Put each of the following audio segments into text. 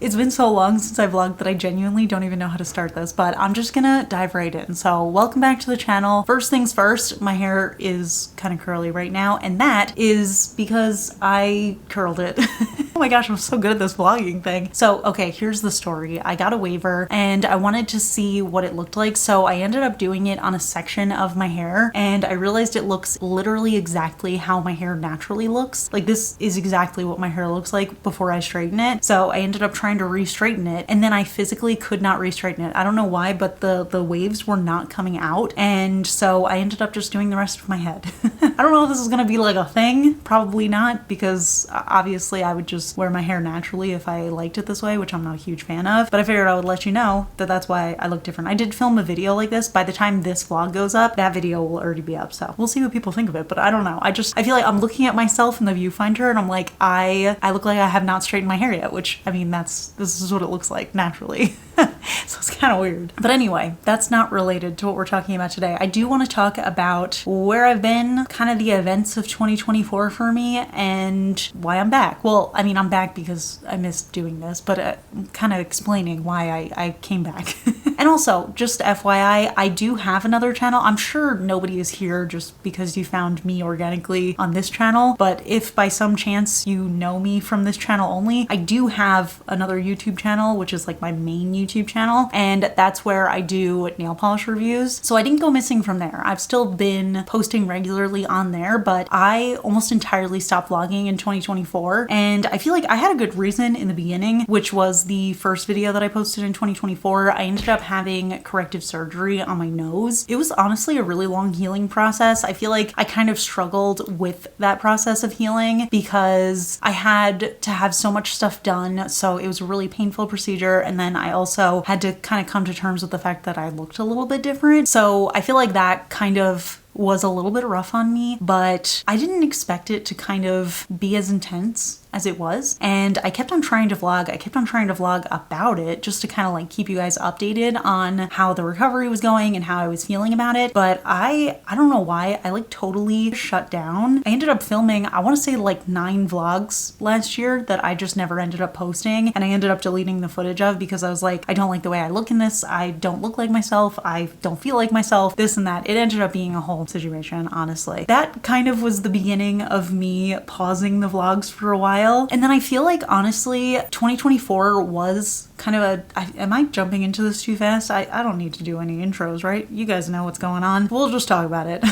It's been so long since I vlogged that I genuinely don't even know how to start this, but I'm just gonna dive right in. So welcome back to the channel. First things first, my hair is kind of curly right now, and that is because I curled it. Oh my gosh, I'm so good at this vlogging thing. So, okay, here's the story. I got a waiver and I wanted to see what it looked like. So I ended up doing it on a section of my hair and I realized it looks literally exactly how my hair naturally looks. Like this is exactly what my hair looks like before I straighten it. So I ended up trying to re-straighten it and then I physically could not re-straighten it. I don't know why, but the waves were not coming out. And so I ended up just doing the rest of my head. I don't know if this is gonna be like a thing. Probably not, because obviously I would just wear my hair naturally if I liked it this way, which I'm not a huge fan of. But I figured I would let you know that that's why I look different. I did film a video like this. By the time this vlog goes up, that video will already be up. So we'll see what people think of it. But I don't know. I feel like I'm looking at myself in the viewfinder and I'm like, I look like I have not straightened my hair yet, which I mean, this is what it looks like naturally. So it's kind of weird. But anyway, that's not related to what we're talking about today. I do want to talk about where I've been, kind of the events of 2024 for me, and why I'm back. Well, I mean, I'm back because I missed doing this, but kind of explaining why I came back. And also, just FYI, I do have another channel. I'm sure nobody is here just because you found me organically on this channel, but if by some chance you know me from this channel only, I do have another YouTube channel, which is like my main YouTube channel, and that's where I do nail polish reviews. So I didn't go missing from there. I've still been posting regularly on there, but I almost entirely stopped vlogging in 2024, and I feel like I had a good reason in the beginning, which was the first video that I posted in 2024. I ended up having corrective surgery on my nose. It was honestly a really long healing process. I feel like I kind of struggled with that process of healing because I had to have so much stuff done, so it was a really painful procedure, and then I also had to kind of come to terms with the fact that I looked a little bit different. So I feel like that kind of was a little bit rough on me, but I didn't expect it to kind of be as intense as it was. And I kept on trying to vlog. I kept on trying to vlog about it just to kind of like keep you guys updated on how the recovery was going and how I was feeling about it. But I don't know why, I like totally shut down. I ended up filming, I want to say like 9 vlogs last year that I just never ended up posting. And I ended up deleting the footage of because I was like, I don't like the way I look in this. I don't look like myself. I don't feel like myself, this and that. It ended up being a whole situation, honestly. That kind of was the beginning of me pausing the vlogs for a while. And then I feel like, honestly, 2024 was kind of am I jumping into this too fast? I don't need to do any intros, right? You guys know what's going on. We'll just talk about it.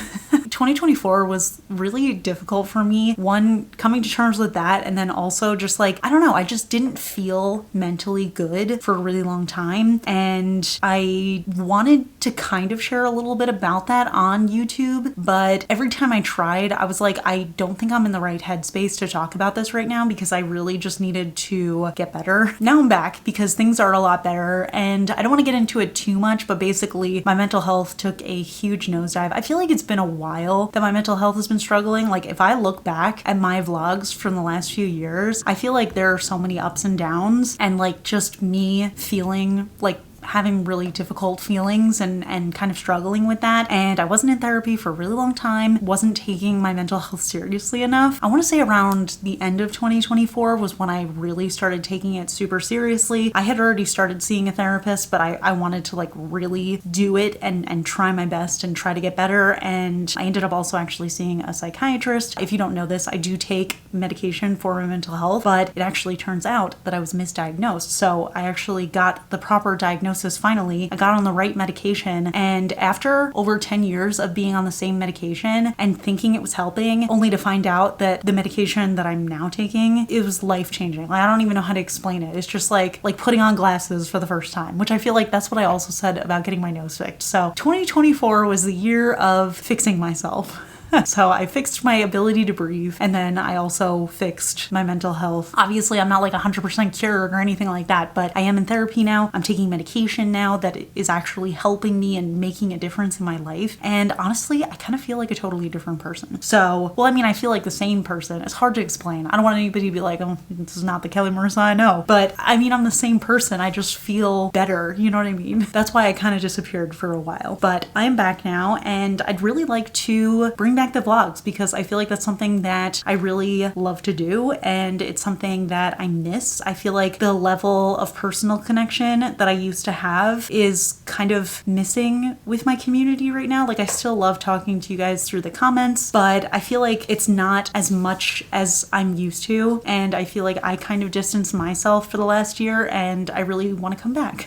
2024 was really difficult for me. One, coming to terms with that, and then also just like, I don't know, I just didn't feel mentally good for a really long time. And I wanted to kind of share a little bit about that on YouTube, but every time I tried, I was like, I don't think I'm in the right headspace to talk about this right now because I really just needed to get better. Now I'm back because things are a lot better, and I don't want to get into it too much, but basically my mental health took a huge nosedive. I feel like it's been a while that my mental health has been struggling. Like if I look back at my vlogs from the last few years, I feel like there are so many ups and downs, and like just me feeling like having really difficult feelings and kind of struggling with that. And I wasn't in therapy for a really long time, wasn't taking my mental health seriously enough. I want to say around the end of 2024 was when I really started taking it super seriously. I had already started seeing a therapist, but I wanted to like really do it and try my best and try to get better. And I ended up also actually seeing a psychiatrist. If you don't know this, I do take medication for my mental health, but it actually turns out that I was misdiagnosed. So I actually got the proper diagnosis finally. I got on the right medication, and after over 10 years of being on the same medication and thinking it was helping, only to find out that the medication that I'm now taking, it was life-changing. Like, I don't even know how to explain it. It's just like putting on glasses for the first time, which I feel like that's what I also said about getting my nose fixed. So 2024 was the year of fixing myself. So I fixed my ability to breathe, and then I also fixed my mental health. Obviously, I'm not like 100% cured or anything like that, but I am in therapy now. I'm taking medication now that is actually helping me and making a difference in my life. And honestly, I kind of feel like a totally different person. So, well, I mean, I feel like the same person. It's hard to explain. I don't want anybody to be like, oh, this is not the Kelli Marissa I know. But I mean, I'm the same person. I just feel better. You know what I mean? That's why I kind of disappeared for a while. But I'm back now, and I'd really like to bring back the vlogs because I feel like that's something that I really love to do, and it's something that I miss. I feel like the level of personal connection that I used to have is kind of missing with my community right now. Like, I still love talking to you guys through the comments, but I feel like it's not as much as I'm used to, and I feel like I kind of distanced myself for the last year, and I really want to come back.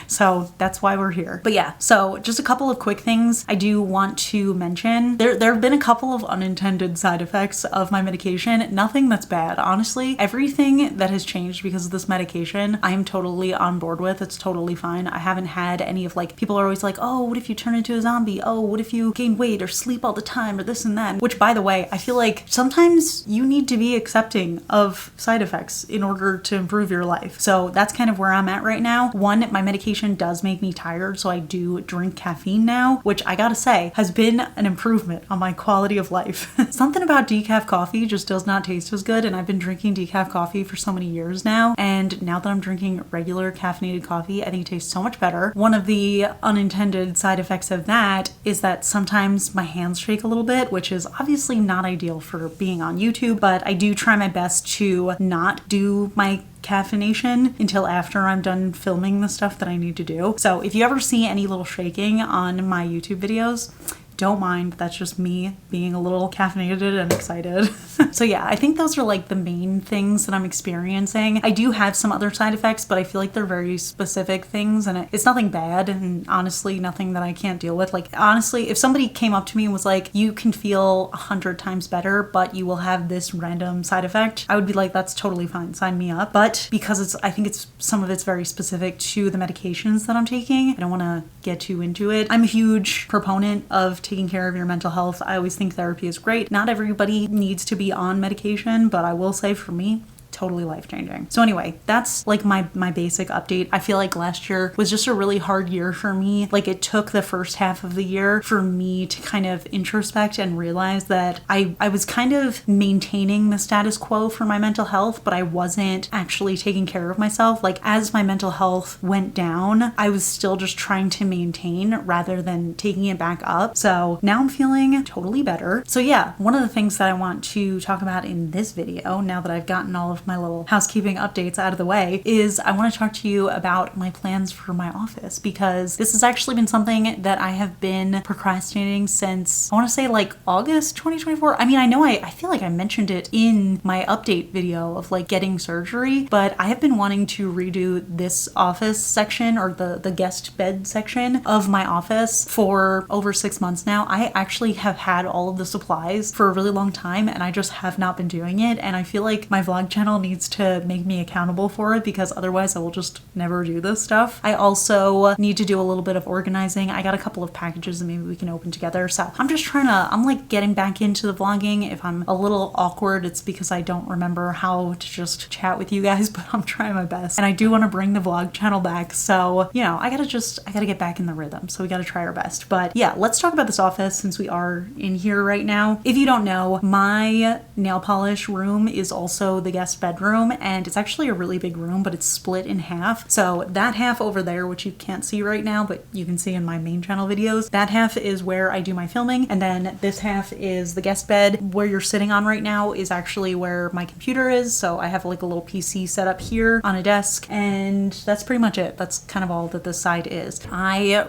So that's why we're here. But yeah, so just a couple of quick things I do want to mention. There have been a couple of unintended side effects of my medication. Nothing that's bad, honestly. Everything that has changed because of this medication, I am totally on board with. It's totally fine. I haven't had any of like, people are always like, oh, what if you turn into a zombie? Oh, what if you gain weight or sleep all the time or this and that? Which, by the way, I feel like sometimes you need to be accepting of side effects in order to improve your life. So that's kind of where I'm at right now. One, my medication does make me tired, so I do drink caffeine now, which I gotta say has been an improvement on my quality of life. Something about decaf coffee just does not taste as good, and I've been drinking decaf coffee for so many years now, and now that I'm drinking regular caffeinated coffee, I think it tastes so much better. One of the unintended side effects of that is that sometimes my hands shake a little bit, which is obviously not ideal for being on YouTube, but I do try my best to not do my caffeination until after I'm done filming the stuff that I need to do. So if you ever see any little shaking on my YouTube videos, don't mind, that's just me being a little caffeinated and excited. So yeah, I think those are like the main things that I'm experiencing. I do have some other side effects, but I feel like they're very specific things, and it's nothing bad, and honestly nothing that I can't deal with. Like, honestly, if somebody came up to me and was like, you can feel 100 times better, but you will have this random side effect, I would be like, that's totally fine, sign me up. But because I think some of it's very specific to the medications that I'm taking, I don't want to get too into it. I'm a huge proponent of taking care of your mental health. I always think therapy is great. Not everybody needs to be on medication, but I will say for me, totally life-changing. So anyway, that's like my basic update. I feel like last year was just a really hard year for me. Like, it took the first half of the year for me to kind of introspect and realize that I was kind of maintaining the status quo for my mental health, but I wasn't actually taking care of myself. Like, as my mental health went down, I was still just trying to maintain rather than taking it back up. So now I'm feeling totally better. So yeah, one of the things that I want to talk about in this video, now that I've gotten all of my little housekeeping updates out of the way, is I want to talk to you about my plans for my office, because this has actually been something that I have been procrastinating since, I want to say, like August 2024. I mean, I feel like I mentioned it in my update video of like getting surgery, but I have been wanting to redo this office section, or the guest bed section of my office, for over 6 months now. I actually have had all of the supplies for a really long time, and I just have not been doing it, and I feel like my vlog channel needs to make me accountable for it, because otherwise I will just never do this stuff. I also need to do a little bit of organizing. I got a couple of packages that maybe we can open together. So I'm like getting back into the vlogging. If I'm a little awkward, it's because I don't remember how to just chat with you guys, but I'm trying my best. And I do want to bring the vlog channel back. So, you know, I gotta get back in the rhythm. So we gotta try our best. But yeah, let's talk about this office since we are in here right now. If you don't know, my nail polish room is also the guest bedroom, and it's actually a really big room, but it's split in half. So that half over there, which you can't see right now, but you can see in my main channel videos, that half is where I do my filming, and then this half is the guest bed. Where you're sitting on right now is actually where my computer is. So I have like a little PC set up here on a desk, and that's pretty much it. That's kind of all that this side is. I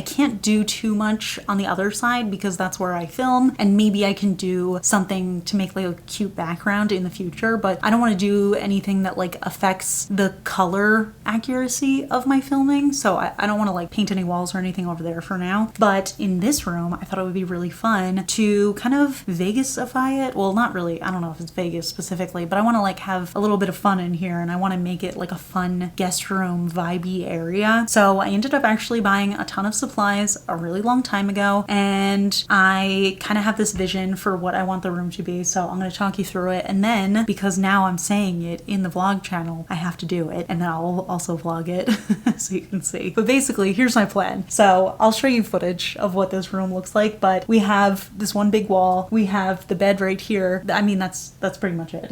can't do too much on the other side because that's where I film, and maybe I can do something to make like a cute background in the future, but I don't want to do anything that like affects the color accuracy of my filming. So I don't want to like paint any walls or anything over there for now. But in this room, I thought it would be really fun to kind of Vegasify it. Well, not really. I don't know if it's Vegas specifically, but I want to like have a little bit of fun in here, and I want to make it like a fun guest room vibey area. So I ended up actually buying a ton of supplies a really long time ago, and I kind of have this vision for what I want the room to be. So I'm going to talk you through it. And then, because because now I'm saying it in the vlog channel, I have to do it, and then I'll also vlog it so you can see. But basically, here's my plan. So I'll show you footage of what this room looks like, but we have this one big wall, we have the bed right here. I mean, that's pretty much it.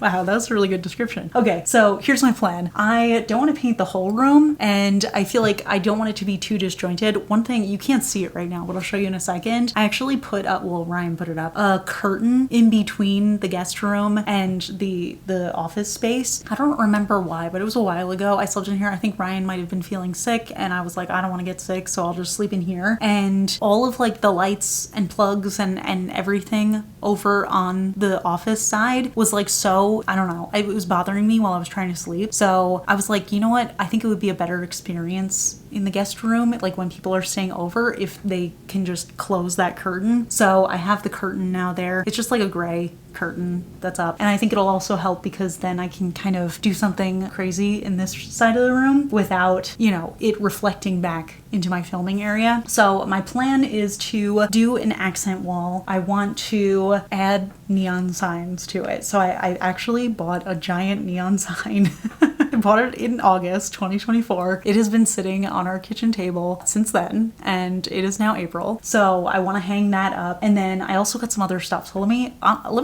Wow, that was a really good description. Okay, so here's my plan. I don't want to paint the whole room, and I feel like I don't want it to be too disjointed. One thing, you can't see it right now, but I'll show you in a second. I actually put up, well, Ryan put it up, a curtain in between the guest room and the office space. I don't remember why, but it was a while ago. I slept in here. I think Ryan might have been feeling sick, and I was like, I don't want to get sick, so I'll just sleep in here. And all of like the lights and plugs and everything over on the office side was like, so I don't know, it was bothering me while I was trying to sleep. So I was like, you know what, I think it would be a better experience in the guest room, like when people are staying over, if they can just close that curtain. So I have the curtain now there. It's just like a gray curtain that's up, and I think it'll also help because then I can kind of do something crazy in this side of the room without, you know, it reflecting back into my filming area. So my plan is to do an accent wall. I want to add neon signs to it. So I actually bought a giant neon sign. I bought it in August 2024. It has been sitting on our kitchen table since then, and it is now April. So I want to hang that up, and then I also got some other stuff. So let me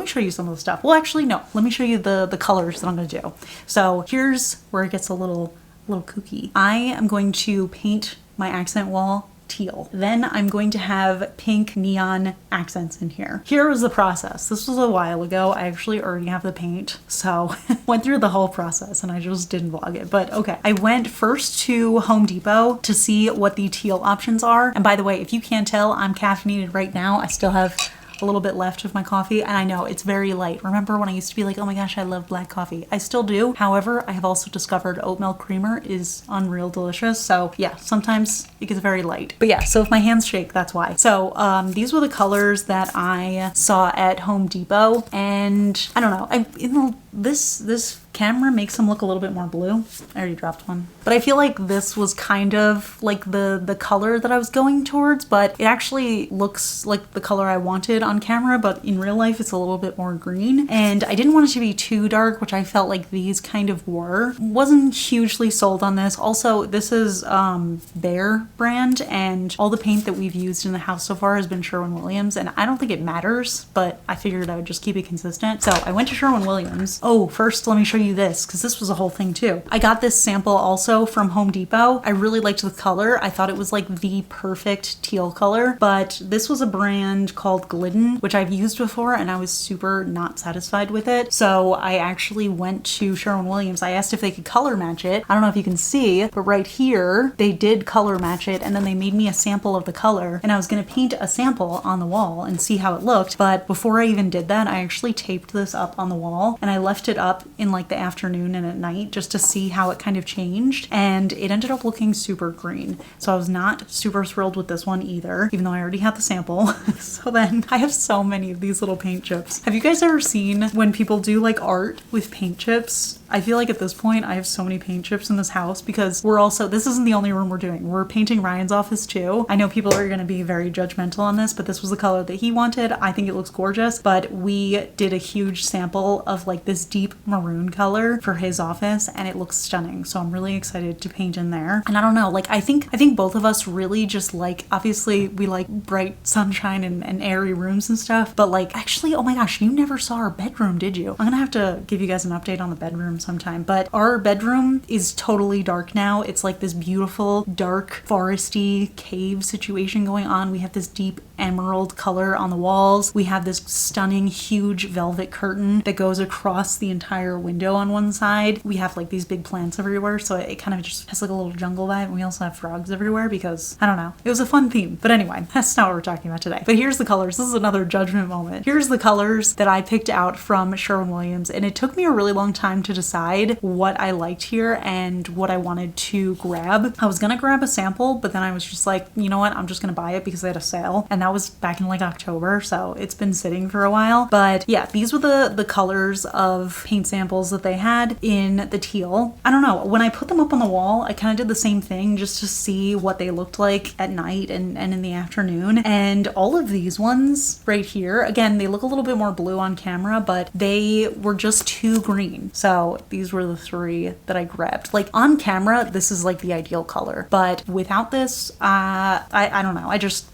show you some of the stuff. Well, actually, no. Let me show you the colors that I'm gonna do. So here's where it gets a little kooky. I am going to paint my accent wall teal. Then I'm going to have pink neon accents in here. Here was the process. This was a while ago. I actually already have the paint, so went through the whole process and I just didn't vlog it, but okay. I went first to Home Depot to see what the teal options are. And by the way, if you can't tell, I'm caffeinated right now. I still have a little bit left of my coffee, and I know it's very light. Remember when I used to be like, oh my gosh, I love black coffee? I still do. However, I have also discovered oat milk creamer is unreal delicious. So yeah, sometimes it gets very light. But yeah, so if my hands shake, that's why. So these were the colors that I saw at Home Depot, and I don't know, this camera makes them look a little bit more blue. I already dropped one. But I feel like this was kind of like the color that I was going towards, but it actually looks like the color I wanted on camera, but in real life it's a little bit more green. And I didn't want it to be too dark, which I felt like these kind of were. Wasn't hugely sold on this. Also, this is Behr brand, and all the paint that we've used in the house so far has been Sherwin Williams, and I don't think it matters, but I figured I would just keep it consistent. So I went to Sherwin Williams. Oh, first let me show you this, because this was a whole thing too. I got this sample also from Home Depot. I really liked the color. I thought it was like the perfect teal color, but this was a brand called Glidden, which I've used before, and I was super not satisfied with it. So I actually went to Sherwin Williams. I asked if they could color match it. I don't know if you can see, but right here, they did color match it, and then they made me a sample of the color, and I was gonna paint a sample on the wall and see how it looked. But before I even did that, I actually taped this up on the wall, and I left it up in like the afternoon and at night just to see how it kind of changed, and it ended up looking super green. So I was not super thrilled with this one either, even though I already had the sample. So then I have so many of these little paint chips. Have you guys ever seen when people do like art with paint chips? I feel like at this point I have so many paint chips in this house because we're also, this isn't the only room we're doing. We're painting Ryan's office too. I know people are going to be very judgmental on this, but this was the color that he wanted. I think it looks gorgeous, but we did a huge sample of like this deep maroon color for his office, and it looks stunning. So I'm really excited to paint in there. And I don't know, like I think both of us really just like, obviously we like bright sunshine and airy rooms and stuff, but like actually, oh my gosh, you never saw our bedroom, did you? I'm gonna have to give you guys an update on the bedroom sometime, but our bedroom is totally dark now. It's like this beautiful dark foresty cave situation going on. We have this deep emerald color on the walls. We have this stunning huge velvet curtain that goes across the entire window on one side. We have like these big plants everywhere, so it kind of just has like a little jungle vibe. And we also have frogs everywhere because I don't know, it was a fun theme. But anyway, that's not what we're talking about today. But here's the colors. This is another judgment moment. Here's the colors that I picked out from Sherwin Williams, and it took me a really long time to decide what I liked here and what I wanted to grab. I was gonna grab a sample, but then I was just like, you know what, I'm just gonna buy it because they had a sale, and that that was back in like October, so it's been sitting for a while. But yeah, these were the colors of paint samples that they had in the teal. I don't know, when I put them up on the wall, I kind of did the same thing just to see what they looked like at night and in the afternoon. And all of these ones right here, again, they look a little bit more blue on camera, but they were just too green. So these were the three that I grabbed. Like on camera, this is like the ideal color, but without this, I don't know.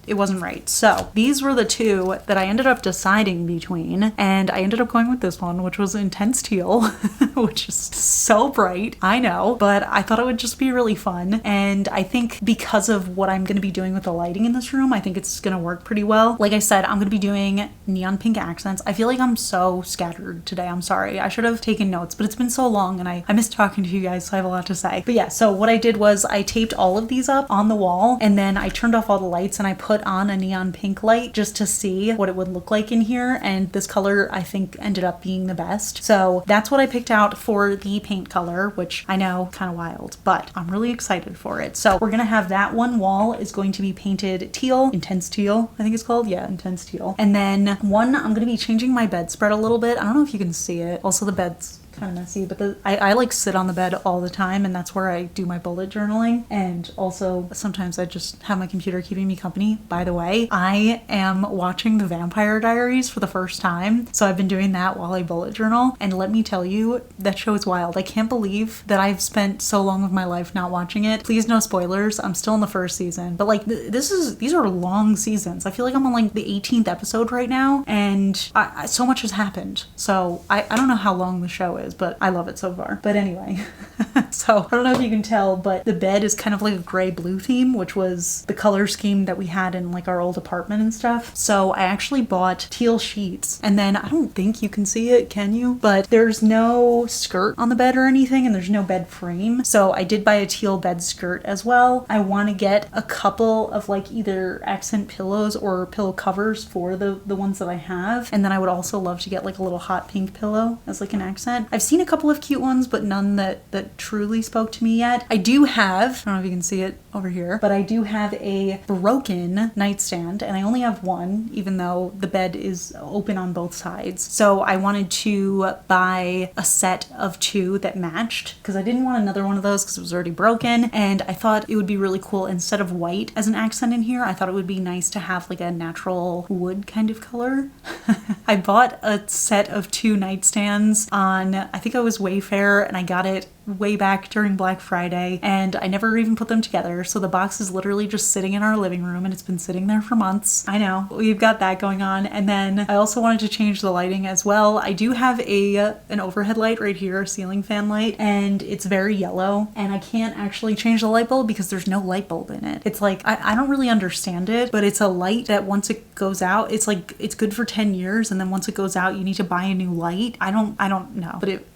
It wasn't right. So these were the two that I ended up deciding between, and I ended up going with this one, which was Intense Teal, which is so bright, I know, but I thought it would just be really fun. And I think because of what I'm going to be doing with the lighting in this room, I think it's going to work pretty well. Like I said, I'm going to be doing neon pink accents. I feel like I'm so scattered today. I'm sorry. I should have taken notes, but it's been so long and I miss talking to you guys, so I have a lot to say. But yeah, so what I did was I taped all of these up on the wall, and then I turned off all the lights and I put on a neon pink light just to see what it would look like in here. And this color I think ended up being the best. So that's what I picked out for the paint color, which I know kind of wild, but I'm really excited for it. So we're gonna have that one wall is going to be painted teal, Intense Teal, I think it's called. Yeah, Intense Teal. And then one, I'm gonna be changing my bedspread a little bit. I don't know if you can see it. Also the bed's kind of messy, but I like sit on the bed all the time, and that's where I do my bullet journaling. And also sometimes I just have my computer keeping me company. By the way, I am watching The Vampire Diaries for the first time, so I've been doing that while I bullet journal, and let me tell you, that show is wild. I can't believe that I've spent so long of my life not watching it. Please no spoilers, I'm still in the first season, but like these are long seasons. I feel like I'm on like the 18th episode right now, and so much has happened. So I don't know how long the show is, but I love it so far. But anyway, so I don't know if you can tell, but the bed is kind of like a gray blue theme, which was the color scheme that we had in like our old apartment and stuff. So I actually bought teal sheets, and then I don't think you can see it, can you? But there's no skirt on the bed or anything, and there's no bed frame. So I did buy a teal bed skirt as well. I want to get a couple of like either accent pillows or pillow covers for the ones that I have. And then I would also love to get like a little hot pink pillow as like an accent. I've seen a couple of cute ones, but none that truly spoke to me yet. I do have, I don't know if you can see it over here, but I do have a broken nightstand, and I only have one, even though the bed is open on both sides. So I wanted to buy a set of two that matched, because I didn't want another one of those because it was already broken, and I thought it would be really cool, instead of white as an accent in here, I thought it would be nice to have like a natural wood kind of color. I bought a set of two nightstands on, I think I was Wayfair, and I got it way back during Black Friday, and I never even put them together. So the box is literally just sitting in our living room, and it's been sitting there for months. I know, we've got that going on. And then I also wanted to change the lighting as well. I do have an overhead light right here, a ceiling fan light, and it's very yellow, and I can't actually change the light bulb because there's no light bulb in it. It's like, I don't really understand it, but it's a light that once it goes out, it's like, it's good for 10 years, and then once it goes out, you need to buy a new light. I don't know, but it,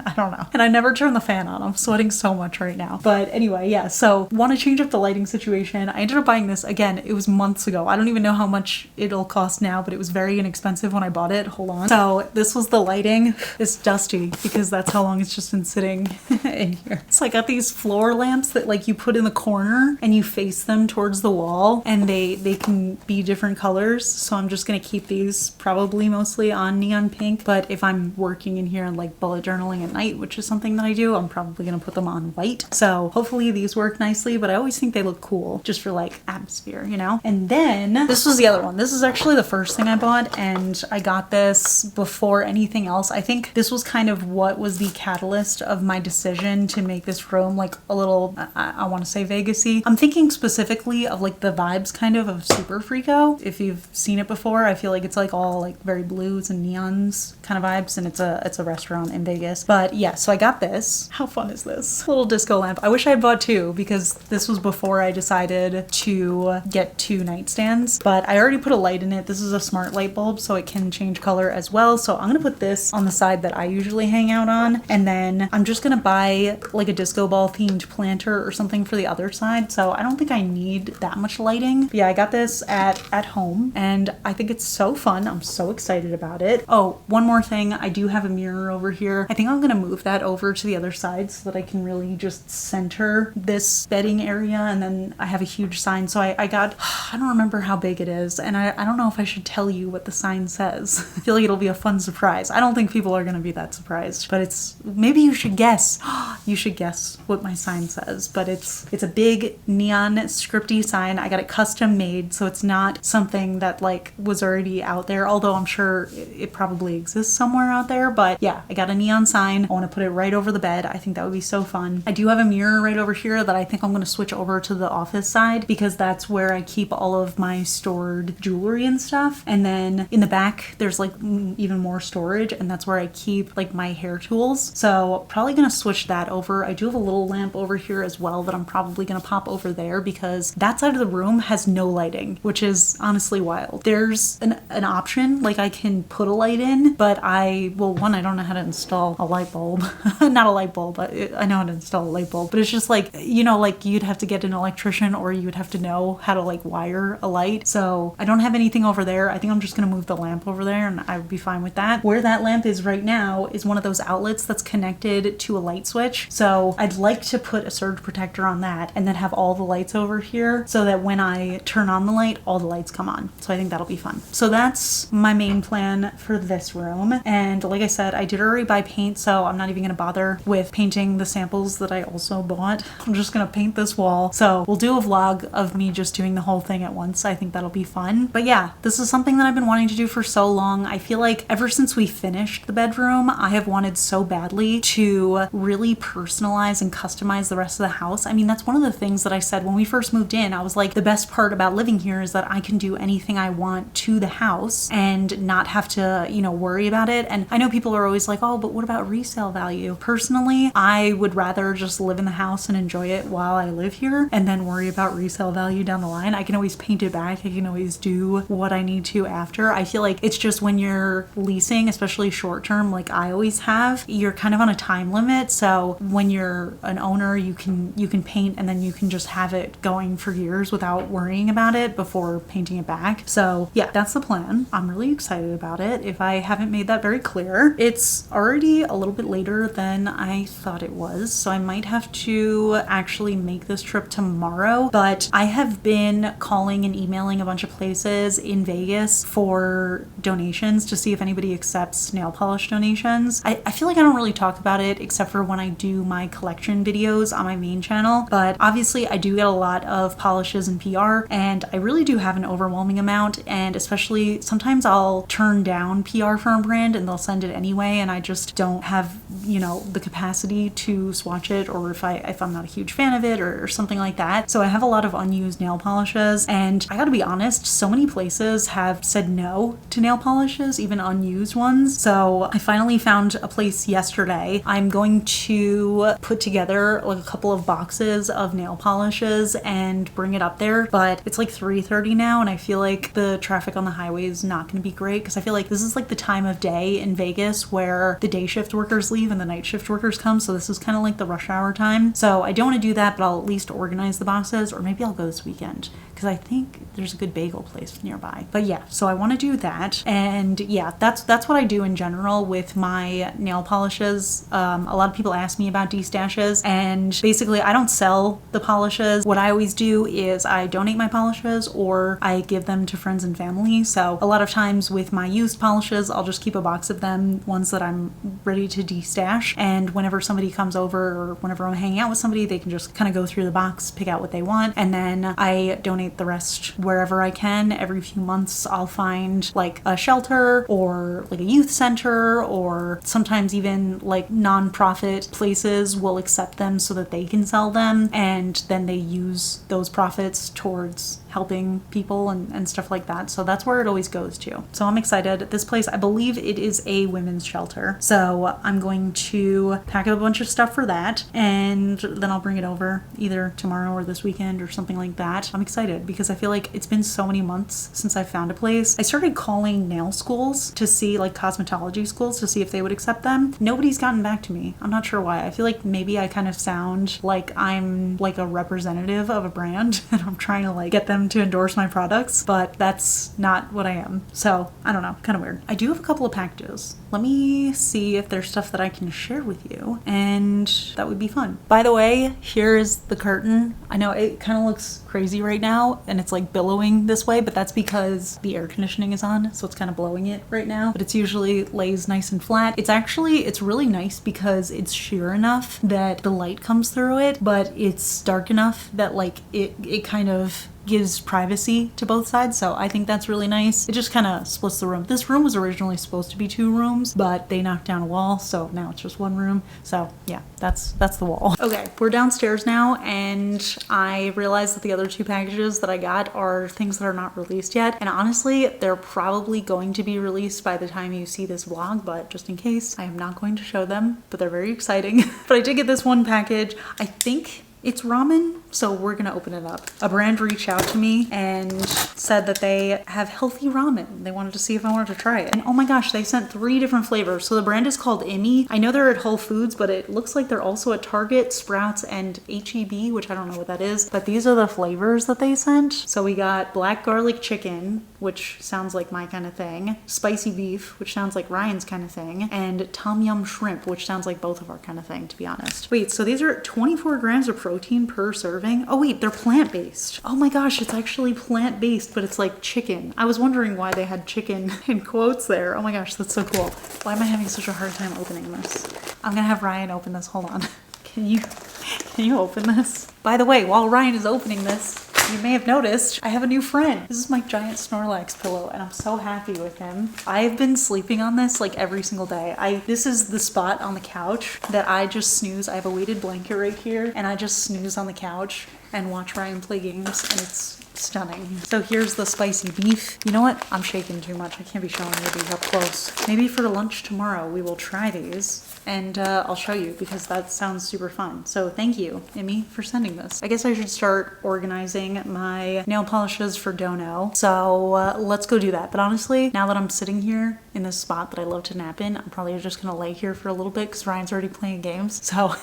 I don't know. And I never turn the fan on. I'm sweating so much right now. But anyway, yeah, so want to change up the lighting situation. I ended up buying this, again, it was months ago. I don't even know how much it'll cost now, but it was very inexpensive when I bought it. Hold on. So this was the lighting. It's dusty because that's how long it's just been sitting in here. So I got these floor lamps that like you put in the corner and you face them towards the wall, and they can be different colors. So I'm just gonna keep these probably mostly on neon pink, but if I'm working in here and like bullet journaling at night, which is something that I do, I'm probably gonna put them on white. So hopefully these work nicely, but I always think they look cool just for like atmosphere, you know? And then this was the other one. This is actually the first thing I bought, and I got this before anything else. I think this was kind of what was the catalyst of my decision to make this room like a little, I want to say Vegas-y. I'm thinking specifically of like the vibes kind of Super Freako. If you've seen it before, I feel like it's like all like very blues and neons kind of vibes, and it's a restaurant in Vegas. But yeah, so I got this. How fun is this? Little disco lamp. I wish I had bought two because this was before I decided to get two nightstands, but I already put a light in it. This is a smart light bulb, so it can change color as well. So I'm gonna put this on the side that I usually hang out on, and then I'm just gonna buy like a disco ball themed planter or something for the other side. So I don't think I need that much lighting. But yeah, I got this at home, and I think it's so fun. I'm so excited about it. Oh, one more thing. I do have a mirror over here. I think I'm gonna move that over to the other side so that I can really just center this bedding area. And then I have a huge sign. So I got, I don't remember how big it is. And I don't know if I should tell you what the sign says. I feel like it'll be a fun surprise. I don't think people are going to be that surprised, but maybe you should guess. You should guess what my sign says, but it's a big neon scripty sign. I got it custom made, so it's not something that like was already out there, although I'm sure it probably exists somewhere out there. But yeah, I got a neon sign. I want to put it right over the bed. I think that would be so fun. I do have a mirror right over here that I think I'm going to switch over to the office side because that's where I keep all of my stored jewelry and stuff. And then in the back, there's like even more storage, and that's where I keep like my hair tools. So probably going to switch that over. I do have a little lamp over here as well that I'm probably going to pop over there because that side of the room has no lighting, which is honestly wild. There's an option, like I can put a light in, but I don't know how to install a light bulb. Not a light bulb, but I know how to install a light bulb, but it's just like, you know, like you'd have to get an electrician or you would have to know how to like wire a light. So I don't have anything over there. I think I'm just going to move the lamp over there and I would be fine with that. Where that lamp is right now is one of those outlets that's connected to a light switch. So I'd like to put a surge protector on that and then have all the lights over here so that when I turn on the light, all the lights come on. So I think that'll be fun. So that's my main plan for this room. And like I said, I did already buy paint, so I'm not even going to bother with painting the samples that I also bought. I'm just going to paint this wall. So we'll do a vlog of me just doing the whole thing at once. I think that'll be fun. But yeah, this is something that I've been wanting to do for so long. I feel like ever since we finished the bedroom, I have wanted so badly to really personalize and customize the rest of the house. I mean, that's one of the things that I said when we first moved in. I was like, the best part about living here is that I can do anything I want to the house and not have to, you know, worry about it. And I know people are always like, oh, but what about resale value? Personally, I would rather just live in the house and enjoy it while I live here and then worry about resale value down the line. I can always paint it back. I can always do what I need to after. I feel like it's just when you're leasing, especially short term, like I always have, you're kind of on a time limit. So when you're an owner, you can paint and then you can just have it going for years without worrying about it before painting it back. So yeah, that's the plan. I'm really excited about it. If I haven't made that very clear, it's already a little bit later than I thought it was. So I might have to actually make this trip tomorrow, but I have been calling and emailing a bunch of places in Vegas for donations to see if anybody accepts nail polish donations. I feel like I don't really talk about it except for when I do my collection videos on my main channel, but obviously I do get a lot of polishes and PR, and I really do have an overwhelming amount, and especially sometimes I'll turn down PR for a brand and they'll send it anyway, and I just don't have, you know, the capacity to swatch it, or if I'm not a huge fan of it or something like that. So I have a lot of unused nail polishes, and I gotta be honest, so many places have said no to nail polishes, even unused ones. So I finally found a place yesterday. I'm going to put together like a couple of boxes of nail polishes and bring it up there, but it's like 3:30 now and I feel like the traffic on the highway is not going to be great because I feel like this is like the time of day in Vegas where the day shift workers leave and the night shift workers come, so this is kind of like the rush hour time. So I don't want to do that, but I'll at least organize the boxes, or maybe I'll go this weekend because I think there's a good bagel place nearby. But yeah, so I want to do that. And yeah, that's what I do in general with my nail polishes. A lot of people ask me about destashes, and basically I don't sell the polishes. What I always do is I donate my polishes or I give them to friends and family. So a lot of times with my used polishes, I'll just keep a box of them, ones that I'm ready to destash, and whenever somebody comes over or whenever I'm hanging out with somebody, they can just kind of go through the box, pick out what they want, and then I donate the rest wherever I can. Every few months I'll find like a shelter or like a youth center, or sometimes even like non-profit places will accept them so that they can sell them, and then they use those profits towards helping people and stuff like that. So that's where it always goes to. So I'm excited. This place, I believe it is a women's shelter. So I'm going to pack up a bunch of stuff for that, and then I'll bring it over either tomorrow or this weekend or something like that. I'm excited because I feel like it's been so many months since I found a place. I started calling nail schools to see, like cosmetology schools, to see if they would accept them. Nobody's gotten back to me. I'm not sure why. I feel like maybe I kind of sound like I'm like a representative of a brand and I'm trying to like get them to endorse my products, but that's not what I am. So I don't know, kind of weird. I do have a couple of packages let me see if there's stuff that I can share with you, and that would be fun. By the way, here is the curtain. I know it kind of looks crazy right now and it's like billowing this way, but that's because the air conditioning is on, so it's kind of blowing it right now. But it's usually lays nice and flat. It's really nice because it's sheer enough that the light comes through it, but it's dark enough that like it kind of gives privacy to both sides, so I think that's really nice. It just kind of splits the room. This room was originally supposed to be 2 rooms, but they knocked down a wall, so now it's just 1 room. So yeah, that's the wall. Okay, we're downstairs now, and I realized that the other 2 packages that I got are things that are not released yet, and honestly, they're probably going to be released by the time you see this vlog, but just in case, I am not going to show them, but they're very exciting. But I did get this one package. I think it's ramen, so we're gonna open it up. A brand reached out to me and said that they have healthy ramen. They wanted to see if I wanted to try it. And oh my gosh, they sent 3 different flavors. So the brand is called Imi. I know they're at Whole Foods, but it looks like they're also at Target, Sprouts, and H-E-B, which I don't know what that is. But these are the flavors that they sent. So we got black garlic chicken, which sounds like my kind of thing, spicy beef, which sounds like Ryan's kind of thing, and tom yum shrimp, which sounds like both of our kind of thing, to be honest. Wait, so these are 24 grams of protein per serving? Oh wait, they're plant-based. Oh my gosh, it's actually plant-based, but it's like chicken. I was wondering why they had chicken in quotes there. Oh my gosh, that's so cool. Why am I having such a hard time opening this? I'm gonna have Ryan open this, hold on. Can you open this? By the way, while Ryan is opening this, you may have noticed I have a new friend. This is my giant Snorlax pillow, and I'm so happy with him. I've been sleeping on this like every single day. This is the spot on the couch that I just snooze. I have a weighted blanket right here, and I just snooze on the couch and watch Ryan play games, and it's stunning. So here's the spicy beef. You know what? I'm shaking too much. I can't be showing you these up close. Maybe for lunch tomorrow we will try these, and I'll show you because that sounds super fun. So thank you, Imi, for sending this. I guess I should start organizing my nail polishes for Dono. So let's go do that. But honestly, now that I'm sitting here in this spot that I love to nap in, I'm probably just gonna lay here for a little bit because Ryan's already playing games. So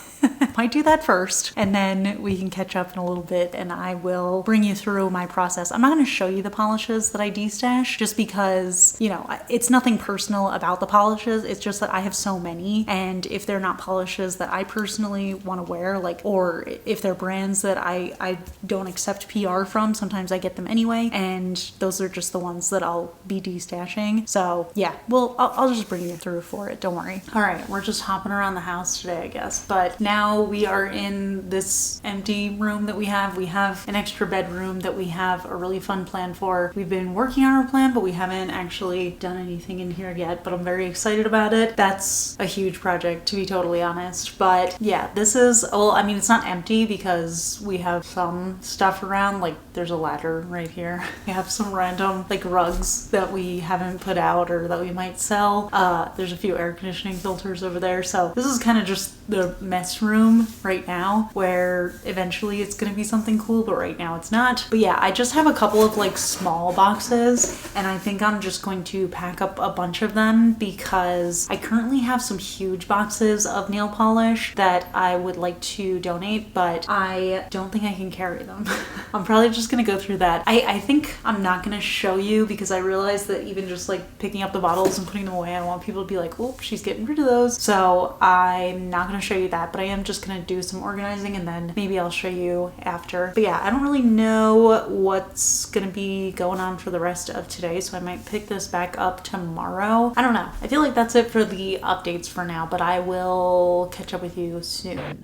might do that first, and then we can catch up in a little bit and I will bring you through my process. I'm not going to show you the polishes that I destash just because, you know, it's nothing personal about the polishes. It's just that I have so many, and if they're not polishes that I personally want to wear, like, or if they're brands that I don't accept PR from, sometimes I get them anyway, and those are just the ones that I'll be destashing. So yeah, well, I'll just bring you through for it. Don't worry. All right, we're just hopping around the house today, I guess, but now we are in this empty room that we have. We have an extra bedroom that we have a really fun plan for. We've been working on our plan, but we haven't actually done anything in here yet, but I'm very excited about it. That's a huge project, to be totally honest. But yeah, this is, well, I mean, it's not empty because we have some stuff around, like there's a ladder right here. We have some random like rugs that we haven't put out or that we might sell. There's a few air conditioning filters over there. So this is kind of just the mess room right now, where eventually it's gonna be something cool, but right now it's not. But yeah, I just have a couple of like small boxes, and I think I'm just going to pack up a bunch of them because I currently have some huge boxes of nail polish that I would like to donate, but I don't think I can carry them. I'm probably just gonna go through that. I think I'm not gonna show you because I realize that even just like picking up the bottles and putting them away, I want people to be like, oh, she's getting rid of those. So I'm not gonna show you that, but I am just gonna do some organizing and then maybe I'll show you after. But yeah, I don't really know what's gonna be going on for the rest of today, so I might pick this back up tomorrow. I don't know. I feel like that's it for the updates for now, but I will catch up with you soon.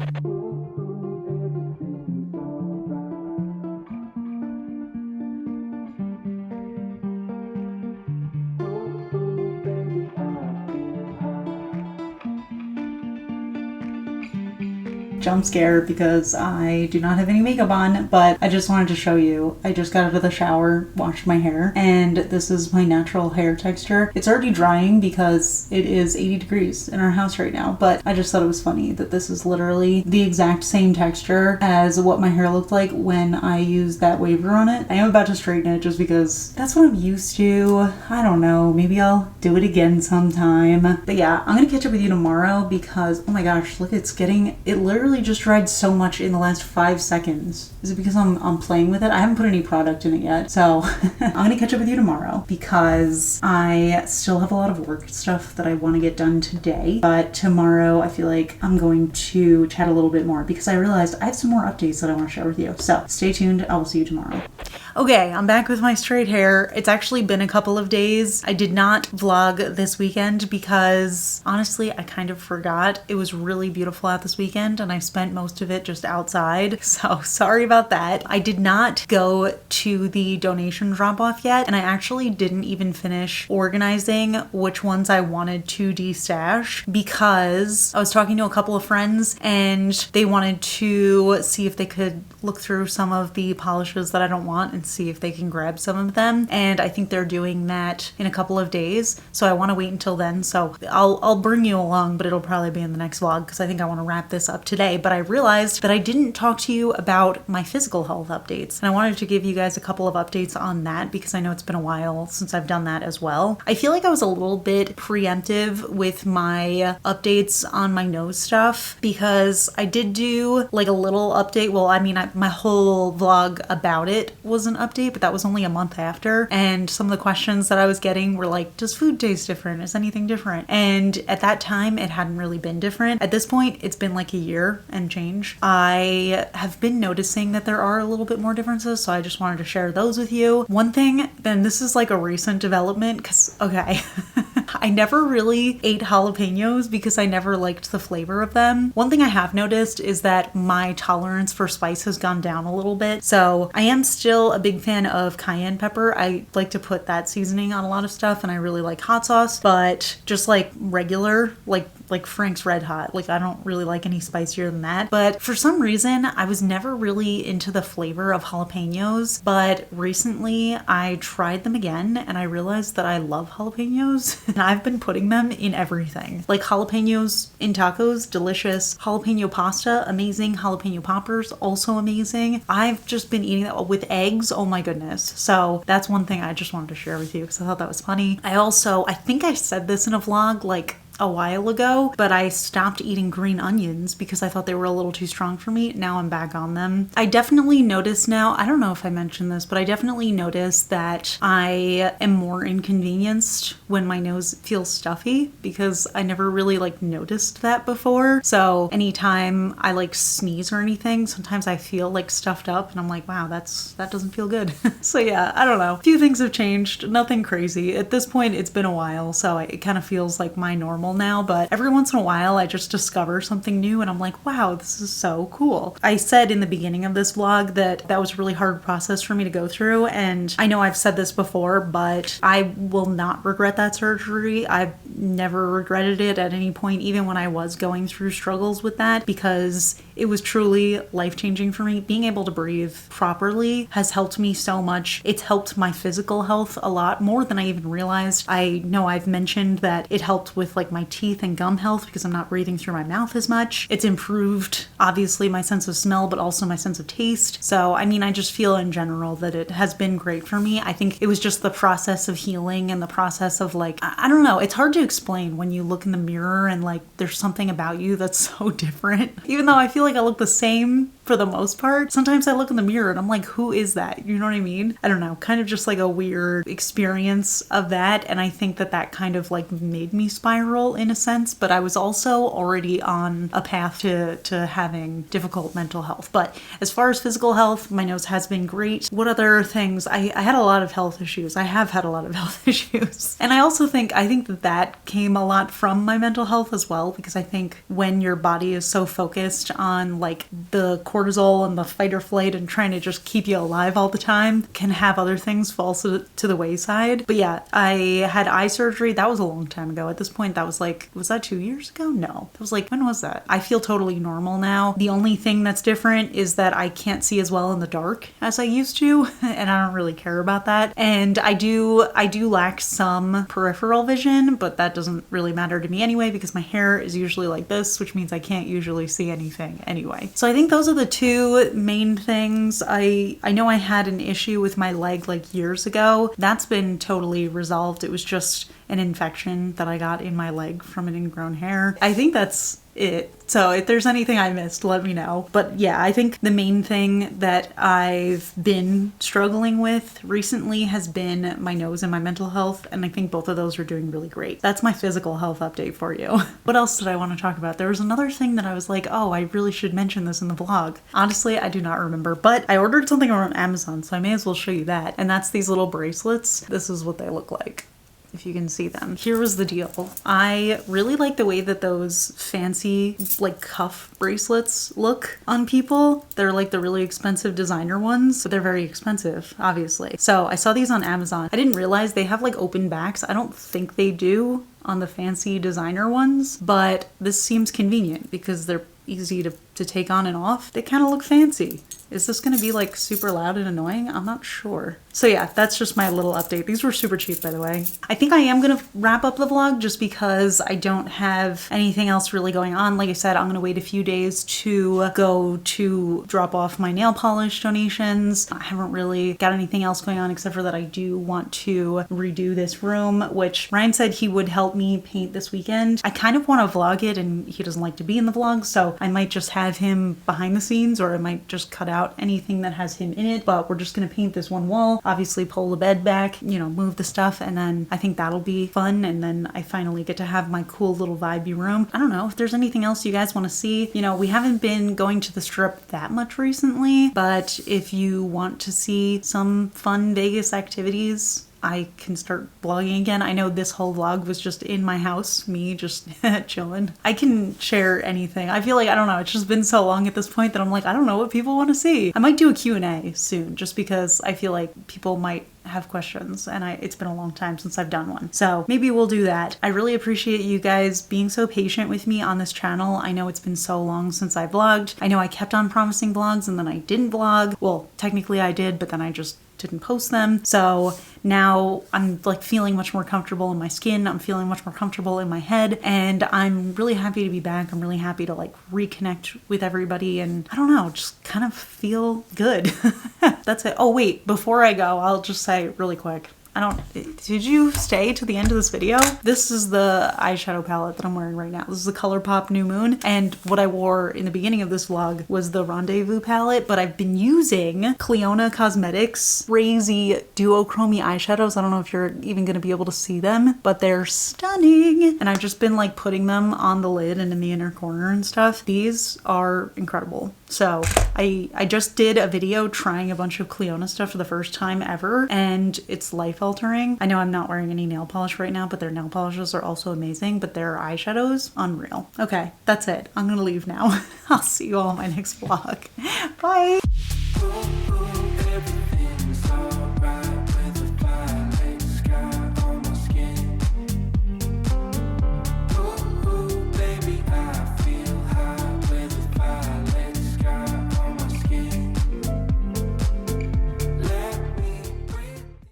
Jump scare because I do not have any makeup on, but I just wanted to show you. I just got out of the shower, washed my hair, and this is my natural hair texture. It's already drying because it is 80 degrees in our house right now, but I just thought it was funny that this is literally the exact same texture as what my hair looked like when I used that waver on it. I am about to straighten it just because that's what I'm used to. I don't know, maybe I'll do it again sometime. But yeah, I'm gonna catch up with you tomorrow because, oh my gosh, look, it literally literally just dried so much in the last 5 seconds. Is it because I'm playing with it? I haven't put any product in it yet. So I'm gonna catch up with you tomorrow because I still have a lot of work stuff that I want to get done today. But tomorrow I feel like I'm going to chat a little bit more because I realized I have some more updates that I want to share with you. So stay tuned. I will see you tomorrow. Okay, I'm back with my straight hair. It's actually been a couple of days. I did not vlog this weekend because honestly, I kind of forgot. It was really beautiful out this weekend and I spent most of it just outside. So sorry about that. I did not go to the donation drop off yet, and I actually didn't even finish organizing which ones I wanted to destash because I was talking to a couple of friends and they wanted to see if they could look through some of the polishes that I don't want and see if they can grab some of them. And I think they're doing that in a couple of days. So I want to wait until then. So I'll bring you along, but it'll probably be in the next vlog because I think I want to wrap this up today. But I realized that I didn't talk to you about my physical health updates. And I wanted to give you guys a couple of updates on that because I know it's been a while since I've done that as well. I feel like I was a little bit preemptive with my updates on my nose stuff because I did do like a little update. Well, I mean, my whole vlog about it was an update, but that was only a month after. And some of the questions that I was getting were like, does food taste different? Is anything different? And at that time, it hadn't really been different. At this point, it's been like a year and change. I have been noticing that there are a little bit more differences, so I just wanted to share those with you. One thing, and this is like a recent development, because, okay, I never really ate jalapenos because I never liked the flavor of them. One thing I have noticed is that my tolerance for spice has gone down a little bit. So I am still a big fan of cayenne pepper. I like to put that seasoning on a lot of stuff, and I really like hot sauce, but just like regular, like Frank's Red Hot. Like I don't really like any spicier than that. But for some reason, I was never really into the flavor of jalapenos. But recently I tried them again and I realized that I love jalapenos and I've been putting them in everything. Like jalapenos in tacos, delicious. Jalapeno pasta, amazing. Jalapeno poppers, also amazing. I've just been eating that with eggs. Oh my goodness. So that's one thing I just wanted to share with you because I thought that was funny. I think I said this in a vlog like a while ago, but I stopped eating green onions because I thought they were a little too strong for me. Now I'm back on them. I definitely notice now, I don't know if I mentioned this, but I definitely notice that I am more inconvenienced when my nose feels stuffy because I never really like noticed that before. So anytime I like sneeze or anything, sometimes I feel like stuffed up and I'm like, wow, that doesn't feel good. So yeah, I don't know. A few things have changed, nothing crazy. At this point, it's been a while, so it kind of feels like my normal now, but every once in a while I just discover something new and I'm like, wow, this is so cool. I said in the beginning of this vlog that was a really hard process for me to go through, and I know I've said this before, but I will not regret that surgery. I've never regretted it at any point, even when I was going through struggles with that, because it was truly life-changing for me. Being able to breathe properly has helped me so much. It's helped my physical health a lot more than I even realized. I know I've mentioned that it helped with like my teeth and gum health because I'm not breathing through my mouth as much. It's improved, obviously, my sense of smell, but also my sense of taste. So, I mean, I just feel in general that it has been great for me. I think it was just the process of healing and the process of like, I don't know, it's hard to explain when you look in the mirror and like there's something about you that's so different. Even though I feel like I look the same for the most part, sometimes I look in the mirror and I'm like, who is that? You know what I mean? I don't know, kind of just like a weird experience of that. And I think that kind of like made me spiral in a sense, but I was also already on a path to having difficult mental health. But as far as physical health, my nose has been great. What other things? I had a lot of health issues. I have had a lot of health issues. And I think that came a lot from my mental health as well, because I think when your body is so focused on like the cortisol and the fight or flight and trying to just keep you alive all the time, can have other things fall to the wayside. But yeah, I had eye surgery. That was a long time ago. At this point, that was like, was that 2 years ago? No. That was like, when was that? I feel totally normal now. The only thing that's different is that I can't see as well in the dark as I used to, and I don't really care about that. And I do lack some peripheral vision, but that doesn't really matter to me anyway because my hair is usually like this, which means I can't usually see anything anyway. So I think those are the two main things. I know I had an issue with my leg like years ago. That's been totally resolved. It was just an infection that I got in my leg from an ingrown hair. I think that's it. So if there's anything I missed, let me know. But yeah, I think the main thing that I've been struggling with recently has been my nose and my mental health, and I think both of those are doing really great. That's my physical health update for you. What else did I want to talk about? There was another thing that I was like, oh, I really should mention this in the vlog. Honestly, I do not remember, but I ordered something on Amazon, so I may as well show you that. And that's these little bracelets. This is what they look like, if you can see them. Here was the deal. I really like the way that those fancy like cuff bracelets look on people. They're like the really expensive designer ones, but they're very expensive, obviously. So I saw these on Amazon. I didn't realize they have like open backs. I don't think they do on the fancy designer ones, but this seems convenient because they're easy to take on and off. They kind of look fancy. Is this gonna be like super loud and annoying? I'm not sure. So yeah, that's just my little update. These were super cheap, by the way. I think I am gonna wrap up the vlog just because I don't have anything else really going on. Like I said, I'm gonna wait a few days to go to drop off my nail polish donations. I haven't really got anything else going on except for that I do want to redo this room, which Ryan said he would help me paint this weekend. I kind of want to vlog it and he doesn't like to be in the vlog, so I might just have him behind the scenes, or I might just cut out anything that has him in it. But we're just gonna paint this one wall, obviously pull the bed back, you know, move the stuff, and then I think that'll be fun. And then I finally get to have my cool little vibey room. I don't know if there's anything else you guys want to see. You know, we haven't been going to the Strip that much recently, but if you want to see some fun Vegas activities, I can start vlogging again. I know this whole vlog was just in my house, me just chilling. I can share anything. I feel like, I don't know, it's just been so long at this point that I'm like, I don't know what people want to see. I might do a Q&A soon just because I feel like people might have questions, and it's been a long time since I've done one. So maybe we'll do that. I really appreciate you guys being so patient with me on this channel. I know it's been so long since I vlogged. I know I kept on promising vlogs and then I didn't vlog. Well, technically I did, but then I just didn't post them. So now I'm like feeling much more comfortable in my skin. I'm feeling much more comfortable in my head, and I'm really happy to be back. I'm really happy to like reconnect with everybody, and I don't know, just kind of feel good. That's it. Oh wait, before I go, I'll just say really quick, did you stay to the end of this video? This is the eyeshadow palette that I'm wearing right now. This is the ColourPop New Moon, and what I wore in the beginning of this vlog was the Rendezvous palette, but I've been using Clionadh Cosmetics crazy duochrome eyeshadows. I don't know if you're even gonna be able to see them, but they're stunning, and I've just been like putting them on the lid and in the inner corner and stuff. These are incredible. So I just did a video trying a bunch of Clionadh stuff for the first time ever, and it's life altering. I know I'm not wearing any nail polish right now, but their nail polishes are also amazing, but their eyeshadows, unreal. Okay, that's it. I'm gonna leave now. I'll see you all in my next vlog. Bye.